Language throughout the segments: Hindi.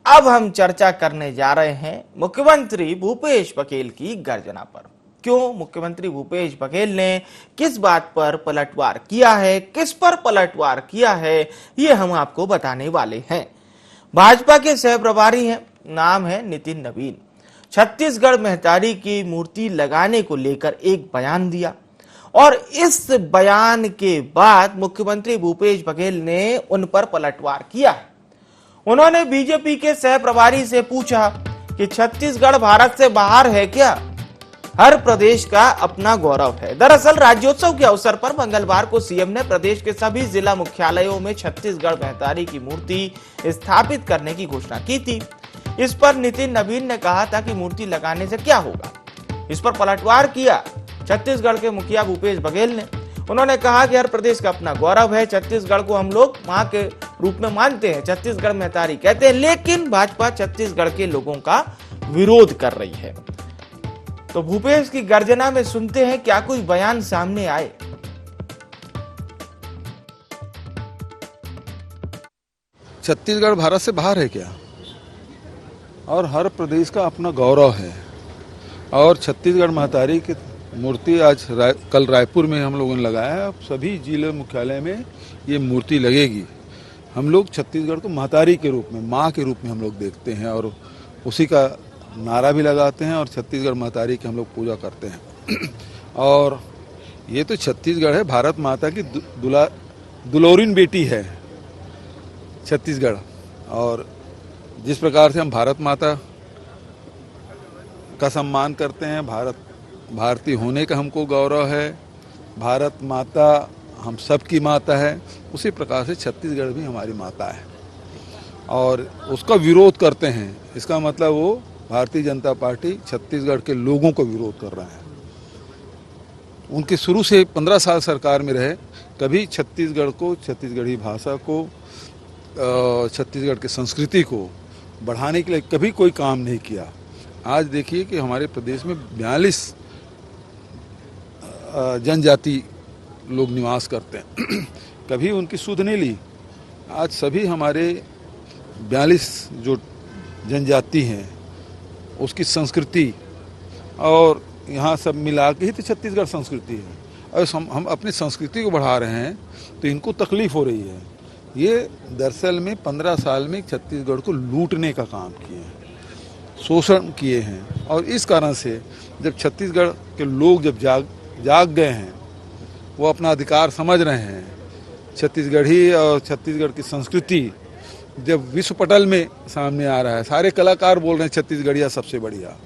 अब हम चर्चा करने जा रहे हैं मुख्यमंत्री भूपेश बघेल की गर्जना पर। क्यों मुख्यमंत्री भूपेश बघेल ने किस बात पर पलटवार किया है, किस पर पलटवार किया है, ये हम आपको बताने वाले हैं। भाजपा के सह प्रभारी हैं, नाम है नितिन नवीन। छत्तीसगढ़ महतारी की मूर्ति लगाने को लेकर एक बयान दिया और इस बयान के बाद मुख्यमंत्री भूपेश बघेल ने उन पर पलटवार किया है। उन्होंने बीजेपी के सह प्रभारी से पूछा कि छत्तीसगढ़ भारत से बाहर है क्या? हर प्रदेश का अपना गौरव है। दरअसल राज्योत्सव के अवसर पर मंगलवार को सीएम ने प्रदेश के सभी जिला मुख्यालयों में छत्तीसगढ़ महतारी की मूर्ति स्थापित करने की घोषणा की थी। इस पर नितिन नवीन ने कहा था कि मूर्ति लगाने से क्या होगा। इस पर पलटवार किया छत्तीसगढ़ के मुखिया भूपेश बघेल ने। उन्होंने कहा कि हर प्रदेश का अपना गौरव है, छत्तीसगढ़ को हम लोग मां के रूप में मानते हैं, छत्तीसगढ़ महतारी कहते हैं, लेकिन भाजपा छत्तीसगढ़ के लोगों का विरोध कर रही है। तो भूपेश की गर्जना में सुनते हैं क्या कुछ बयान सामने आए। छत्तीसगढ़ भारत से बाहर है क्या? और हर प्रदेश का अपना गौरव है। और छत्तीसगढ़ महतारी की मूर्ति आज कल रायपुर में हम लोगों ने लगाया है। अब सभी जिले मुख्यालय में ये मूर्ति लगेगी। हम लोग छत्तीसगढ़ को महतारी के रूप में, माँ के रूप में हम लोग देखते हैं और उसी का नारा भी लगाते हैं और छत्तीसगढ़ महतारी की हम लोग पूजा करते हैं। और ये तो छत्तीसगढ़ है, भारत माता की दुलारिन बेटी है छत्तीसगढ़। और जिस प्रकार से हम भारत माता का सम्मान करते हैं, भारतीय होने का हमको गौरव है, भारत माता हम सबकी माता है, उसी प्रकार से छत्तीसगढ़ भी हमारी माता है और उसका विरोध करते हैं। इसका मतलब वो भारतीय जनता पार्टी छत्तीसगढ़ के लोगों को विरोध कर रहा है। उनके शुरू से 15 साल सरकार में रहे, कभी छत्तीसगढ़ को, छत्तीसगढ़ी भाषा को, छत्तीसगढ़ की संस्कृति को बढ़ाने के लिए कभी कोई काम नहीं किया। आज देखिए कि हमारे प्रदेश में 42 जनजाति लोग निवास करते हैं। कभी उनकी सुध नहीं ली। आज सभी हमारे 42 जो जनजाति हैं उसकी संस्कृति और यहाँ सब मिला के ही तो छत्तीसगढ़ संस्कृति है। और हम अपनी संस्कृति को बढ़ा रहे हैं तो इनको तकलीफ हो रही है। ये दरअसल में 15 साल में छत्तीसगढ़ को लूटने का काम किए हैं, शोषण किए हैं। और इस कारण से जब छत्तीसगढ़ के लोग जब जाग गए हैं, वो अपना अधिकार समझ रहे हैं, छत्तीसगढ़ी और छत्तीसगढ़ की संस्कृति जब विश्व पटल में सामने आ रहा है, सारे कलाकार बोल रहे हैं छत्तीसगढ़िया सबसे बढ़िया,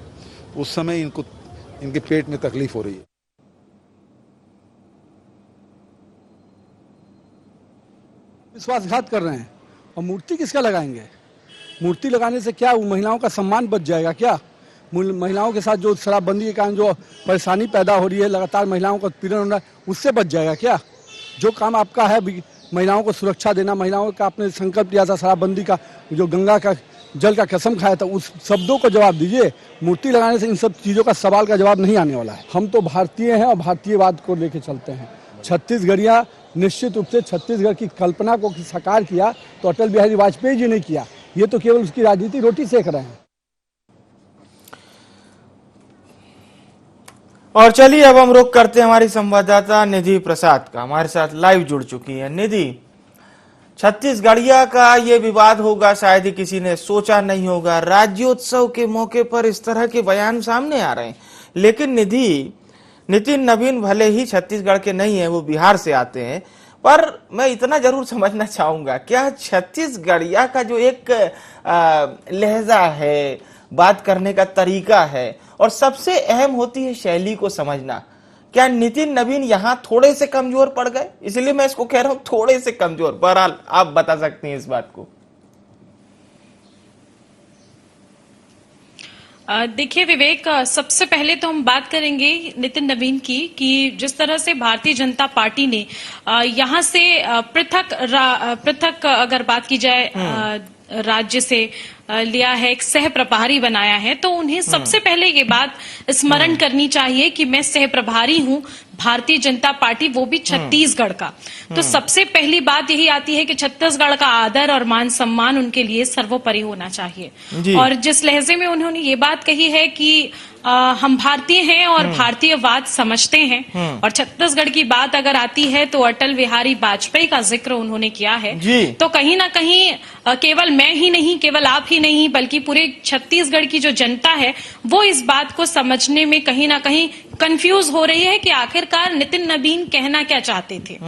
उस समय इनके पेट में तकलीफ हो रही है। विश्वासघात कर रहे हैं। और मूर्ति किसका लगाएंगे? मूर्ति लगाने से क्या महिलाओं का सम्मान बच जाएगा क्या? महिलाओं के साथ जो शराबबंदी के कारण जो परेशानी पैदा हो रही है, लगातार महिलाओं का उत्पीड़न हो रहा है, उससे बच जाएगा क्या? जो काम आपका है महिलाओं को सुरक्षा देना, महिलाओं का आपने संकल्प लिया था शराबबंदी का, जो गंगा का जल का कसम खाया था, उस शब्दों को जवाब दीजिए। मूर्ति लगाने से इन सब चीज़ों का सवाल का जवाब नहीं आने वाला है। हम तो भारतीय हैं और भारतीयवाद को लेकर चलते हैं। छत्तीसगढ़िया निश्चित रूप से छत्तीसगढ़ की कल्पना को साकार किया तो अटल बिहारी वाजपेयी जी ने किया। ये तो केवल उसकी राजनीति रोटी सेक रहे हैं। और चलिए अब हम रुख करते हैं हमारी संवाददाता निधि प्रसाद का, हमारे साथ लाइव जुड़ चुकी है। निधि, छत्तीसगढ़िया का ये विवाद होगा शायद ही किसी ने सोचा नहीं होगा। राज्योत्सव के मौके पर इस तरह के बयान सामने आ रहे हैं, लेकिन नितिन नवीन भले ही छत्तीसगढ़ के नहीं है, वो बिहार से आते हैं, पर मैं इतना जरूर समझना चाहूंगा, क्या छत्तीसगढ़िया का जो एक लहजा है, बात करने का तरीका है और सबसे अहम होती है शैली को समझना, क्या नितिन नवीन यहाँ थोड़े से कमजोर पड़ गए? इसलिए मैं इसको कह रहा हूं थोड़े से कमजोर। बहरहाल आप बता सकती हैं इस बात को। देखिए विवेक, सबसे पहले तो हम बात करेंगे नितिन नवीन की कि जिस तरह से भारतीय जनता पार्टी ने यहाँ से पृथक अगर बात की जाए राज्य से लिया है, एक सह प्रभारी बनाया है, तो उन्हें सबसे पहले ये बात स्मरण करनी चाहिए कि मैं सह प्रभारी हूं भारतीय जनता पार्टी, वो भी छत्तीसगढ़ का। तो सबसे पहली बात यही आती है कि छत्तीसगढ़ का आदर और मान सम्मान उनके लिए सर्वोपरि होना चाहिए। और जिस लहजे में उन्होंने ये बात कही है कि हम भारतीय हैं और भारतीयवाद समझते हैं, और छत्तीसगढ़ की बात अगर आती है तो अटल बिहारी वाजपेयी का जिक्र उन्होंने किया है, तो कहीं ना कहीं केवल मैं ही नहीं, केवल आप ही नहीं, बल्कि पूरे छत्तीसगढ़ की जो जनता है वो इस बात को समझने में कहीं ना कहीं कंफ्यूज हो रही है कि आखिरकार नितिन नवीन कहना क्या चाहते थे।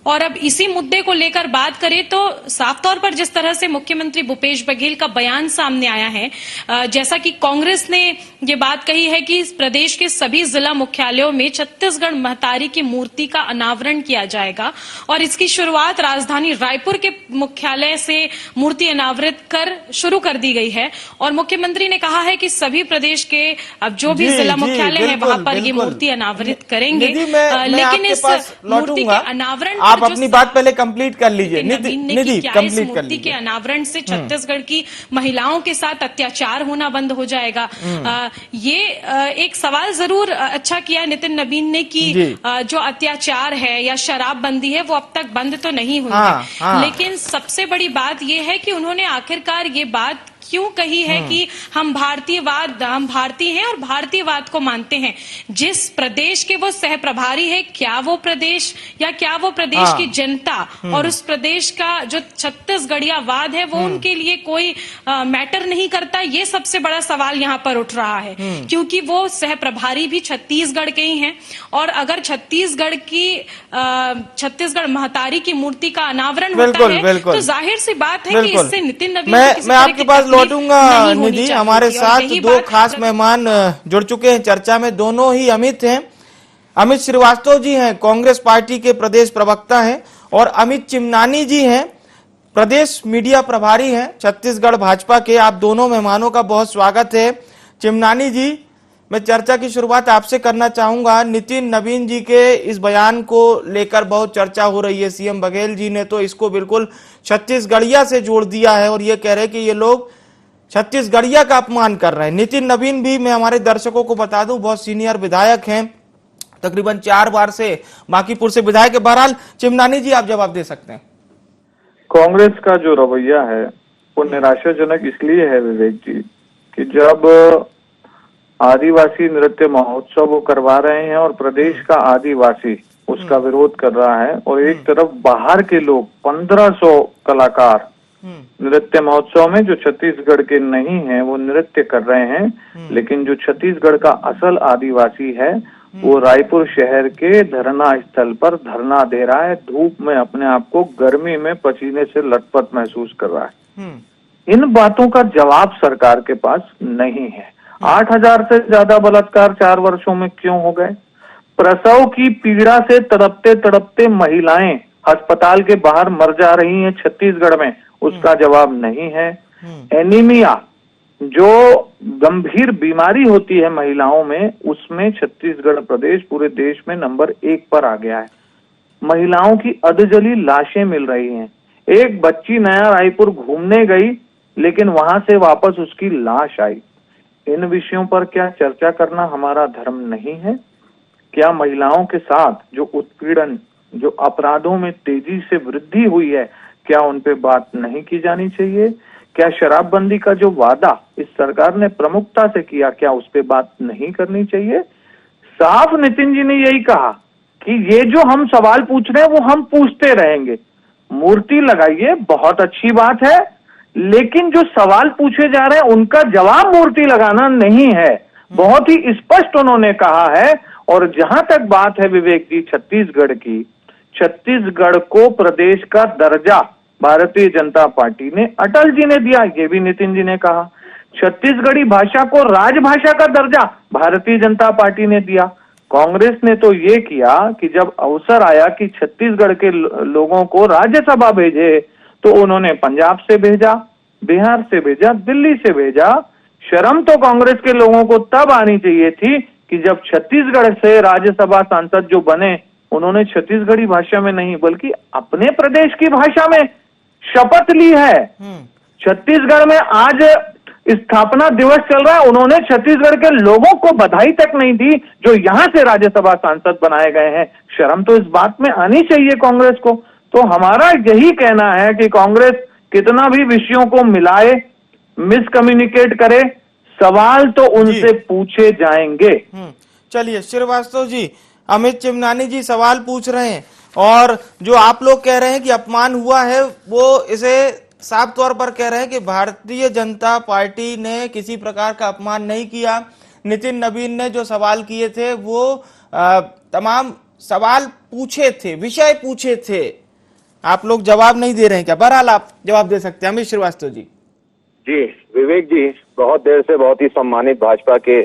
और अब इसी मुद्दे को लेकर बात करें तो साफ तौर पर जिस तरह से मुख्यमंत्री भूपेश बघेल का बयान सामने आया है, जैसा कि कांग्रेस ने ये बात कही है कि प्रदेश के सभी जिला मुख्यालयों में छत्तीसगढ़ महतारी की मूर्ति का अनावरण किया जाएगा, और इसकी शुरुआत राजधानी रायपुर के मुख्यालय से मूर्ति अनावरित कर शुरू कर दी गई है। और मुख्यमंत्री ने कहा है कि सभी प्रदेश के अब जो भी जिला मुख्यालय है वहां पर ये मूर्ति अनावरित करेंगे। लेकिन इस मूर्ति के अनावरण, आप अपनी बात पहले कंप्लीट कर लीजिए। निधि कंप्लीट कर लीजिए। के अनावरण से छत्तीसगढ़ की महिलाओं के साथ अत्याचार होना बंद हो जाएगा। ये एक सवाल जरूर अच्छा किया नितिन नवीन ने कि जो अत्याचार है या शराबबंदी है वो अब तक बंद तो नहीं हुई है, लेकिन सबसे बड़ी बात ये है कि उन्होंने आखिरकार ये बात क्यों कही है कि हम भारतीय हैं और भारतीयवाद को मानते हैं। जिस प्रदेश के वो सह प्रभारी है, क्या वो प्रदेश या क्या वो प्रदेश की जनता और उस प्रदेश का जो छत्तीसगढ़ियावाद है वो उनके लिए कोई मैटर नहीं करता? ये सबसे बड़ा सवाल यहाँ पर उठ रहा है, क्योंकि वो सह प्रभारी भी छत्तीसगढ़ के ही हैं। और अगर छत्तीसगढ़ महतारी की मूर्ति का अनावरण होता है तो जाहिर सी बात है कि इससे नितिन नवीन मैं आपके पास लौटूंगा। निधि, हमारे साथ दो खास मेहमान जुड़ चुके हैं चर्चा में, दोनों ही अमित हैं। अमित श्रीवास्तव जी हैं, कांग्रेस पार्टी के प्रदेश प्रवक्ता हैं, और अमित चिमनानी जी हैं, प्रदेश मीडिया प्रभारी हैं छत्तीसगढ़ भाजपा के। आप दोनों मेहमानों का बहुत स्वागत है। चिमनानी जी, मैं चर्चा की शुरुआत आपसे करना चाहूंगा। नितिन नवीन जी के इस बयान को लेकर बहुत चर्चा हो रही है। सीएम बघेल जी ने तो इसको बिल्कुल छत्तीसगढ़िया से जोड़ दिया है और ये कह रहे हैं कि ये लोग छत्तीसगढ़िया का अपमान कर रहे हैं। नितिन नवीन भी, मैं हमारे दर्शकों को बता दूं, बहुत सीनियर विधायक हैं, तकरीबन 4 बार से बांकीपुर से विधायक है। बहरहाल चिमनानी जी, आप जवाब दे सकते हैं। कांग्रेस का जो रवैया है वो निराशाजनक इसलिए है विवेक जी कि जब आदिवासी नृत्य महोत्सव वो करवा रहे हैं और प्रदेश का आदिवासी उसका विरोध कर रहा है, और एक तरफ बाहर के लोग 1500 कलाकार नृत्य महोत्सव में जो छत्तीसगढ़ के नहीं हैं वो नृत्य कर रहे हैं, लेकिन जो छत्तीसगढ़ का असल आदिवासी है वो रायपुर शहर के धरना स्थल पर धरना दे रहा है, धूप में अपने आप को गर्मी में पसीने से लटपट महसूस कर रहा है। इन बातों का जवाब सरकार के पास नहीं है। 8000 से ज्यादा बलात्कार 4 वर्षों में क्यों हो गए? प्रसव की पीड़ा से तड़पते तड़पते महिलाएं अस्पताल के बाहर मर जा रही हैं छत्तीसगढ़ में, उसका जवाब नहीं है। एनीमिया जो गंभीर बीमारी होती है महिलाओं में, उसमें छत्तीसगढ़ प्रदेश पूरे देश में नंबर 1 पर आ गया है। महिलाओं की अधजली लाशें मिल रही हैं। एक बच्ची नया रायपुर घूमने गई, लेकिन वहां से वापस उसकी लाश आई। इन विषयों पर क्या चर्चा करना हमारा धर्म नहीं है? क्या महिलाओं के साथ जो उत्पीड़न, जो अपराधों में तेजी से वृद्धि हुई है, क्या उन पे बात नहीं की जानी चाहिए? क्या शराबबंदी का जो वादा इस सरकार ने प्रमुखता से किया, क्या उस पे बात नहीं करनी चाहिए? साफ नितिन जी ने यही कहा कि ये जो हम सवाल पूछ रहे हैं वो हम पूछते रहेंगे। मूर्ति लगाइए, बहुत अच्छी बात है, लेकिन जो सवाल पूछे जा रहे हैं उनका जवाब मूर्ति लगाना नहीं है। बहुत ही स्पष्ट उन्होंने कहा है। और जहां तक बात है विवेक जी छत्तीसगढ़ की, छत्तीसगढ़ को प्रदेश का दर्जा भारतीय जनता पार्टी ने, अटल जी ने दिया, ये भी नितिन जी ने कहा। छत्तीसगढ़ी भाषा को राजभाषा का दर्जा भारतीय जनता पार्टी ने दिया। कांग्रेस ने तो ये किया कि जब अवसर आया कि छत्तीसगढ़ के लोगों को राज्यसभा भेजे, तो उन्होंने पंजाब से भेजा, बिहार से भेजा, दिल्ली से भेजा। शर्म तो कांग्रेस के लोगों को तब आनी चाहिए थी कि जब छत्तीसगढ़ से राज्यसभा सांसद जो बने, उन्होंने छत्तीसगढ़ी भाषा में नहीं बल्कि अपने प्रदेश की भाषा में शपथ ली है। छत्तीसगढ़ में आज स्थापना दिवस चल रहा है, उन्होंने छत्तीसगढ़ के लोगों को बधाई तक नहीं दी जो यहां से राज्यसभा सांसद बनाए गए हैं। शर्म तो इस बात में आनी चाहिए कांग्रेस को। तो हमारा यही कहना है कि कांग्रेस कितना भी विषयों को मिलाए, मिसकम्युनिकेट करे, सवाल तो उनसे पूछे जाएंगे। चलिए श्रीवास्तव जी, अमित चिमनानी जी सवाल पूछ रहे हैं और जो आप लोग कह रहे हैं कि अपमान हुआ है, वो इसे साफ तौर पर कह रहे हैं कि भारतीय जनता पार्टी ने किसी प्रकार का अपमान नहीं किया। नितिन नवीन ने जो सवाल किए थे वो तमाम सवाल पूछे थे, विषय पूछे थे, आप लोग जवाब नहीं दे रहे हैं क्या? बहरहाल आप जवाब दे सकते हैं। अमित श्रीवास्तव जी। जी विवेक जी, बहुत देर से बहुत ही सम्मानित भाजपा के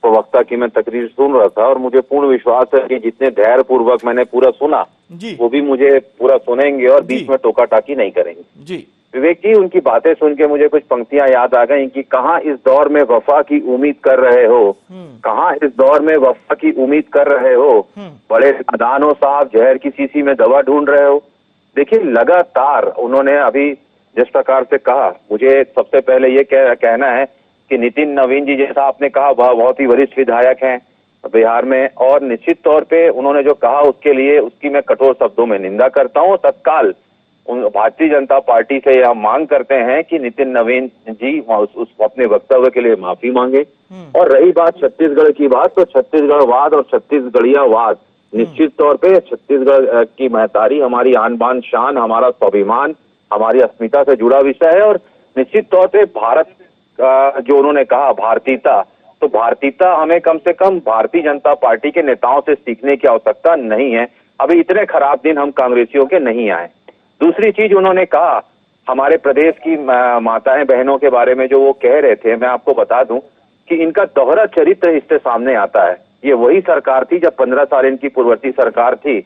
प्रवक्ता की मैं तकरीर सुन रहा था और मुझे पूर्ण विश्वास है कि जितने धैर्य पूर्वक मैंने पूरा सुना जी, वो भी मुझे पूरा सुनेंगे और बीच में टोका टाकी नहीं करेंगे। जी विवेक जी, उनकी बातें सुन के मुझे कुछ पंक्तियां याद आ गई कि कहाँ इस दौर में वफा की उम्मीद कर रहे हो, कहाँ इस दौर में वफा की उम्मीद कर रहे हो, बड़े नादान हो साहब, जहर की शीशी में दवा ढूंढ रहे हो। देखिए लगातार उन्होंने अभी जिस प्रकार से कहा, मुझे सबसे पहले ये कहना है कि नितिन नवीन जी, जैसा आपने कहा, वह बहुत ही वरिष्ठ विधायक हैं बिहार में और निश्चित तौर पे उन्होंने जो कहा उसके लिए उसकी मैं कठोर शब्दों में निंदा करता हूँ। तत्काल भारतीय जनता पार्टी से यह मांग करते हैं कि नितिन नवीन जी उस अपने वक्तव्य के लिए माफी मांगे। और रही बात छत्तीसगढ़ की बात, तो छत्तीसगढ़वाद और छत्तीसगढ़ियावाद निश्चित तौर पे छत्तीसगढ़ की महतारी, हमारी आन बान शान, हमारा स्वाभिमान, हमारी अस्मिता से जुड़ा विषय है। और निश्चित तौर पे भारत जो उन्होंने कहा भारतीयता, तो भारतीयता हमें कम से कम भारतीय जनता पार्टी के नेताओं से सीखने की आवश्यकता नहीं है। अभी इतने खराब दिन हम कांग्रेसियों के नहीं आए। दूसरी चीज उन्होंने कहा हमारे प्रदेश की माताएं बहनों के बारे में जो वो कह रहे थे, मैं आपको बता दूं कि इनका दोहरा चरित्र इससे सामने आता है। ये वही सरकार थी जब 15 साल इनकी पूर्ववर्ती सरकार थी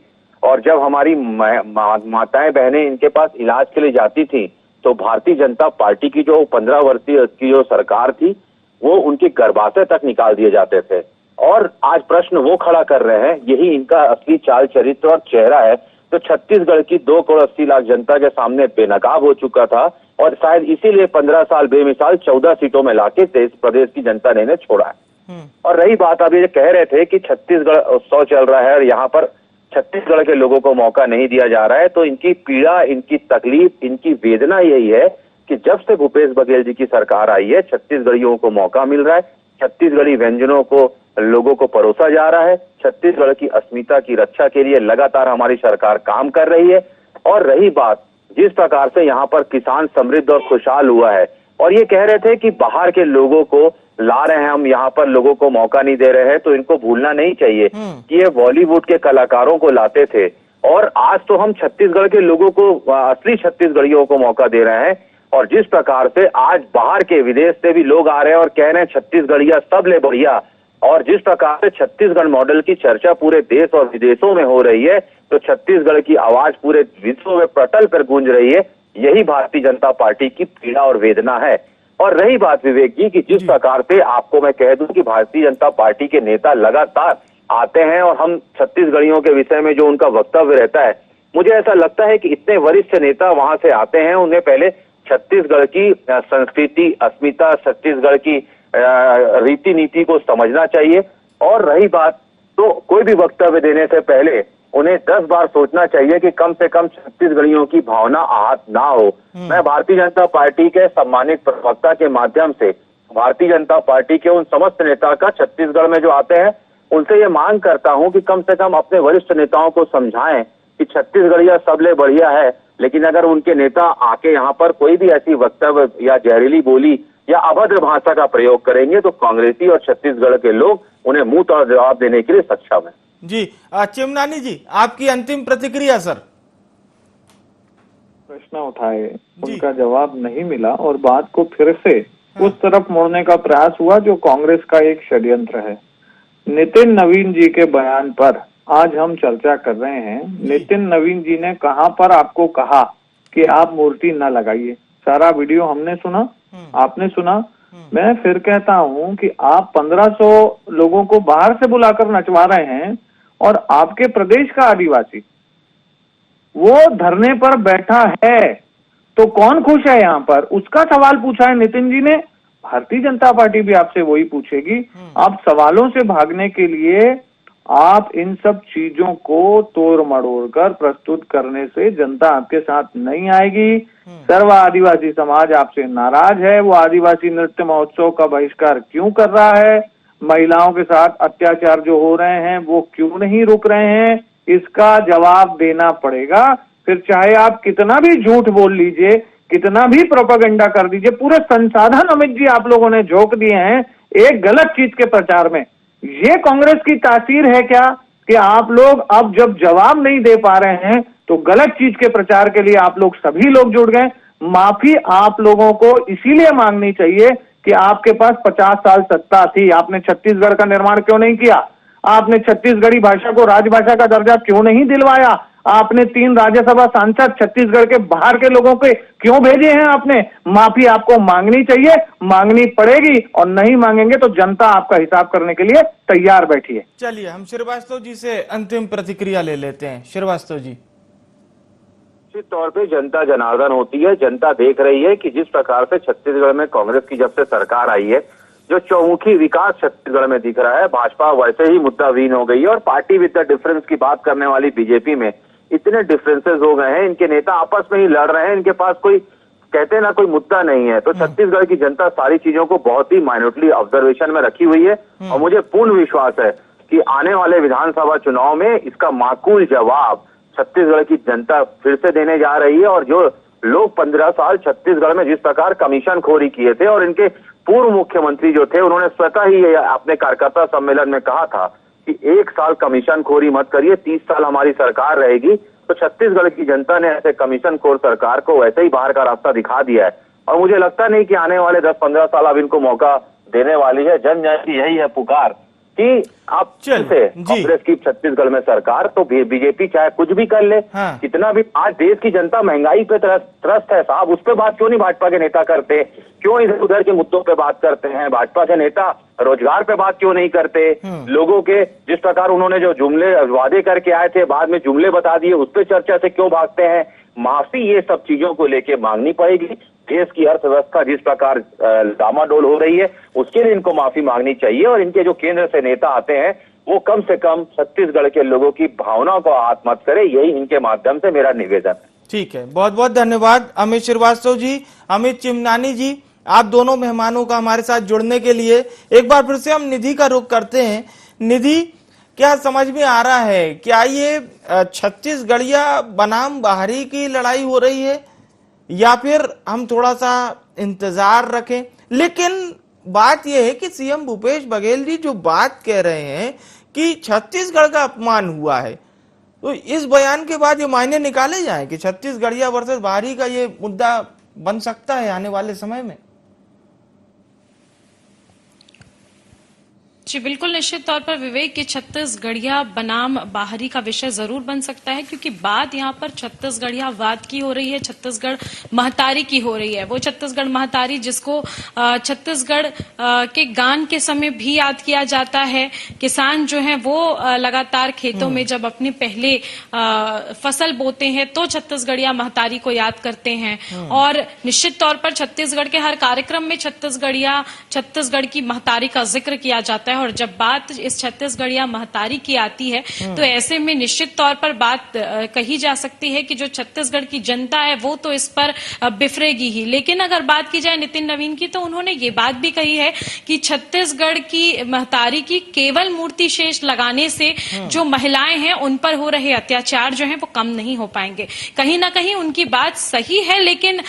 और जब हमारी माताएं बहनें इनके पास इलाज के लिए जाती थी तो भारतीय जनता पार्टी की जो 15 वर्षीय की जो सरकार थी वो उनके गर्भाशय तक निकाल दिए जाते थे। और आज प्रश्न वो खड़ा कर रहे हैं, यही इनका असली चाल चरित्र और चेहरा है। तो छत्तीसगढ़ की 2 करोड़ 80 लाख जनता के सामने बेनकाब हो चुका था और शायद इसीलिए 15 साल बेमिसाल 14 सीटों में लाके प्रदेश की जनता ने इन्हें छोड़ा है। और रही बात, आप ये कह रहे थे कि छत्तीसगढ़ उत्सव चल रहा है और यहाँ पर छत्तीसगढ़ के लोगों को मौका नहीं दिया जा रहा है, तो इनकी पीड़ा, इनकी तकलीफ, इनकी वेदना यही है कि जब से भूपेश बघेल जी की सरकार आई है छत्तीसगढ़ियों को मौका मिल रहा है, छत्तीसगढ़ी व्यंजनों को लोगों को परोसा जा रहा है, छत्तीसगढ़ की अस्मिता की रक्षा के लिए लगातार हमारी सरकार काम कर रही है। और रही बात जिस प्रकार से यहाँ पर किसान समृद्ध और खुशहाल हुआ है, और ये कह रहे थे कि बाहर के लोगों को ला रहे हैं हम, यहाँ पर लोगों को मौका नहीं दे रहे हैं, तो इनको भूलना नहीं चाहिए कि ये बॉलीवुड के कलाकारों को लाते थे और आज तो हम छत्तीसगढ़ के लोगों को, असली छत्तीसगढ़ियों को मौका दे रहे हैं। और जिस प्रकार से आज बाहर के विदेश से भी लोग आ रहे हैं और कह रहे हैं छत्तीसगढ़िया सब ले बढ़िया, और जिस प्रकार से छत्तीसगढ़ मॉडल की चर्चा पूरे देश और विदेशों में हो रही है, तो छत्तीसगढ़ की आवाज पूरे विश्व में पटल पर गूंज रही है। यही भारतीय जनता पार्टी की पीड़ा और वेदना है। और रही बात विवेक जी कि जिस प्रकार से आपको मैं कह दूं कि भारतीय जनता पार्टी के नेता लगातार आते हैं और हम छत्तीसगढ़ियों के विषय में जो उनका वक्तव्य रहता है, मुझे ऐसा लगता है कि इतने वरिष्ठ नेता वहां से आते हैं, उन्हें पहले छत्तीसगढ़ की संस्कृति, अस्मिता, छत्तीसगढ़ की रीति नीति को समझना चाहिए। और रही बात, तो कोई भी वक्तव्य देने से पहले उन्हें 10 बार सोचना चाहिए कि कम से कम छत्तीसगढ़ियों की भावना आहत ना हो। मैं भारतीय जनता पार्टी के सम्मानित प्रवक्ता के माध्यम से भारतीय जनता पार्टी के उन समस्त नेता का छत्तीसगढ़ में जो आते हैं उनसे ये मांग करता हूं कि कम से कम अपने वरिष्ठ नेताओं को समझाएं कि छत्तीसगढ़िया सबले बढ़िया है, लेकिन अगर उनके नेता आके यहाँ पर कोई भी ऐसी वक्तव्य या जहरीली बोली या अभद्र भाषा का प्रयोग करेंगे तो कांग्रेसी और छत्तीसगढ़ के लोग उन्हें मुंह तोड़ जवाब देने के लिए सक्षम है। जी चिमनानी जी, आपकी अंतिम प्रतिक्रिया सर। प्रश्न उठाए, उनका जवाब नहीं मिला और बात को फिर से उस तरफ मोड़ने का प्रयास हुआ जो कांग्रेस का एक षड्यंत्र है। नितिन नवीन जी के बयान पर आज हम चर्चा कर रहे हैं। नितिन नवीन जी ने कहां पर आपको कहा कि आप मूर्ति न लगाइए? सारा वीडियो हमने सुना, आपने सुना। मैं फिर कहता हूं कि आप 1500 लोगों को बाहर से बुलाकर नचवा रहे हैं और आपके प्रदेश का आदिवासी वो धरने पर बैठा है, तो कौन खुश है यहाँ पर, उसका सवाल पूछा है नितिन जी ने। भारतीय जनता पार्टी भी आपसे वही पूछेगी। आप सवालों से भागने के लिए आप इन सब चीजों को तोड़ मड़ोड़ कर प्रस्तुत करने से जनता आपके साथ नहीं आएगी। सर्व आदिवासी समाज आपसे नाराज है। वो आदिवासी नृत्य महोत्सव का बहिष्कार क्यों कर रहा है, महिलाओं के साथ अत्याचार जो हो रहे हैं वो क्यों नहीं रुक रहे हैं, इसका जवाब देना पड़ेगा। फिर चाहे आप कितना भी झूठ बोल लीजिए, कितना भी प्रोपेगेंडा कर दीजिए, पूरे संसाधन अमित जी आप लोगों ने झोंक दिए हैं एक गलत चीज के प्रचार में। ये कांग्रेस की तासीर है क्या कि आप लोग अब जब जवाब नहीं दे पा रहे हैं तो गलत चीज के प्रचार के लिए आप लोग सभी लोग जुड़ गए। माफी आप लोगों को इसीलिए मांगनी चाहिए कि आपके पास 50 साल सत्ता थी, आपने छत्तीसगढ़ का निर्माण क्यों नहीं किया, आपने छत्तीसगढ़ी भाषा को राजभाषा का दर्जा क्यों नहीं दिलवाया, आपने 3 राज्यसभा सांसद छत्तीसगढ़ के बाहर के लोगों के क्यों भेजे हैं आपने। माफी आपको मांगनी चाहिए, मांगनी पड़ेगी, और नहीं मांगेंगे तो जनता आपका हिसाब करने के लिए तैयार बैठी है। चलिए हम श्रीवास्तव जी से अंतिम प्रतिक्रिया ले लेते हैं। श्रीवास्तव जी, निश्चित तौर पे जनता जनार्दन होती है। जनता देख रही है कि जिस प्रकार से छत्तीसगढ़ में कांग्रेस की जब से सरकार आई है, जो चौमुखी विकास छत्तीसगढ़ में दिख रहा है, भाजपा वैसे ही मुद्दावीन हो गई है और पार्टी विद द डिफरेंस की बात करने वाली बीजेपी में इतने डिफरेंसेस हो गए हैं, इनके नेता आपस में ही लड़ रहे हैं, इनके पास कोई कहते हैं ना कोई मुद्दा नहीं है। तो छत्तीसगढ़ की जनता सारी चीजों को बहुत ही माइन्यूटली ऑब्जर्वेशन में रखी हुई है और मुझे पूर्ण विश्वास है कि आने वाले विधानसभा चुनाव में इसका माकूल जवाब छत्तीसगढ़ की जनता फिर से देने जा रही है। और जो लोग 15 साल छत्तीसगढ़ में जिस प्रकार कमीशन खोरी किए थे, और इनके पूर्व मुख्यमंत्री जो थे उन्होंने स्वतः ही अपने कार्यकर्ता सम्मेलन में कहा था कि 1 साल कमीशन खोरी मत करिए, 30 साल हमारी सरकार रहेगी। तो छत्तीसगढ़ की जनता ने ऐसे कमीशन खोर सरकार को वैसे ही बाहर का रास्ता दिखा दिया है और मुझे लगता नहीं कि आने वाले 10-15 साल अब इनको मौका देने वाली है। जन की यही है पुकार कि आप से कांग्रेस की छत्तीसगढ़ में सरकार, तो बीजेपी चाहे कुछ भी कर ले, हाँ। कितना भी, आज देश की जनता महंगाई पे त्रस्त है साहब, उस पे बात क्यों नहीं भाजपा के नेता करते, क्यों इधर उधर के मुद्दों पे बात करते हैं भाजपा के नेता, रोजगार पे बात क्यों नहीं करते, लोगों के जिस प्रकार उन्होंने जो जुमले वादे करके आए थे बाद में जुमले बता दिए उस पे चर्चा से क्यों भागते हैं। माफी ये सब चीजों को लेके मांगनी पड़ेगी। देश की अर्थव्यवस्था जिस प्रकार डामाडोल हो रही है उसके लिए इनको माफी मांगनी चाहिए और इनके जो केंद्र से नेता आते हैं वो कम से कम छत्तीसगढ़ के लोगों की भावनाओं को आहत मत करे, यही इनके माध्यम से मेरा निवेदन है। ठीक है, बहुत बहुत धन्यवाद अमित श्रीवास्तव जी, अमित चिमनानी जी, आप दोनों मेहमानों का हमारे साथ जुड़ने के लिए। एक बार फिर से हम निधि का रुख करते हैं। निधि, क्या समझ में आ रहा है, क्या ये छत्तीसगढ़िया बनाम बाहरी की लड़ाई हो रही है या फिर हम थोड़ा सा इंतजार रखें? लेकिन बात यह है कि सीएम भूपेश बघेल जी जो बात कह रहे हैं कि छत्तीसगढ़ का अपमान हुआ है, तो इस बयान के बाद ये मायने निकाले जाएं कि छत्तीसगढ़िया वर्सेस बाहरी का ये मुद्दा बन सकता है आने वाले समय में? जी बिल्कुल, निश्चित तौर पर विवेक की छत्तीसगढ़िया बनाम बाहरी का विषय जरूर बन सकता है, क्योंकि बात यहाँ पर छत्तीसगढ़िया वाद की हो रही है, छत्तीसगढ़ महतारी की हो रही है। वो छत्तीसगढ़ महतारी जिसको छत्तीसगढ़ के गान के समय भी याद किया जाता है। किसान जो है वो लगातार खेतों में जब अपने पहले फसल बोते हैं तो छत्तीसगढ़िया महतारी को याद करते हैं और निश्चित तौर पर छत्तीसगढ़ के हर कार्यक्रम में छत्तीसगढ़ की महतारी का जिक्र किया जाता है। और जब बात इस छत्तीसगढ़िया महतारी की आती है तो ऐसे में निश्चित तौर पर बात कही जा सकती है कि जो छत्तीसगढ़ की जनता है वो तो इस पर बिफरेगी ही। लेकिन अगर बात की जाए नितिन नवीन की, तो उन्होंने ये बात भी कही है कि छत्तीसगढ़ की महतारी की केवल मूर्ति शेष लगाने से जो महिलाएं हैं उन पर हो रहे अत्याचार जो है वो कम नहीं हो पाएंगे। कहीं ना कहीं उनकी बात सही है, लेकिन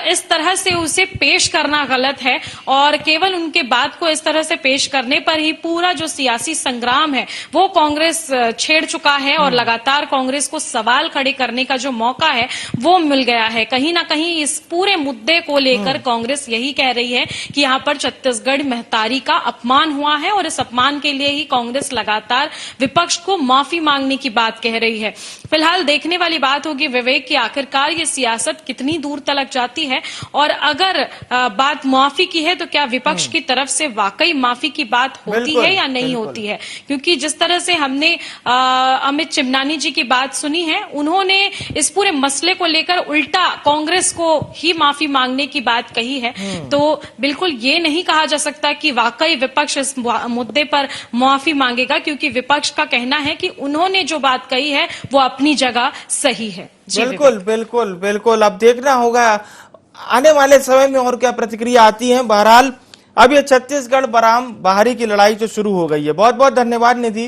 इस तरह से उसे पेश करना गलत है और केवल उनके बात को इस तरह से पेश करने पर ही पूरा जो सियासी संग्राम है वो कांग्रेस छेड़ चुका है और लगातार कांग्रेस को सवाल खड़े करने का जो मौका है वो मिल गया है। कहीं ना कहीं इस पूरे मुद्दे को लेकर कांग्रेस यही कह रही है कि यहाँ पर छत्तीसगढ़ महतारी का अपमान हुआ है और इस अपमान के लिए ही कांग्रेस लगातार विपक्ष को माफी मांगने की बात कह रही है। फिलहाल देखने वाली बात होगी विवेक की आखिरकार ये सियासत कितनी दूर तक जाती है और अगर बात माफी की है तो क्या विपक्ष की तरफ से वाकई माफी की बात होती बिल्कुल, है या नहीं बिल्कुल। होती है। क्योंकि जिस तरह से हमने अमित चिमनानी जी की बात सुनी है, उन्होंने इस पूरे मसले को लेकर उल्टा कांग्रेस को ही माफी मांगने की बात कही है। तो बिल्कुल ये नहीं कहा जा सकता कि वाकई विपक्ष इस मुद्दे पर माफी मांगेगा, क्योंकि विपक्ष का कहना है कि उन्होंने जो बात कही है वो अपनी जगह सही है। जी बिल्कुल बिल्कुल बिल्कुल, अब देखना होगा आने वाले समय में और क्या प्रतिक्रिया आती है। बहरहाल अब ये छत्तीसगढ़ बराम बाहरी की लड़ाई जो शुरू हो गई है। बहुत बहुत धन्यवाद निधि।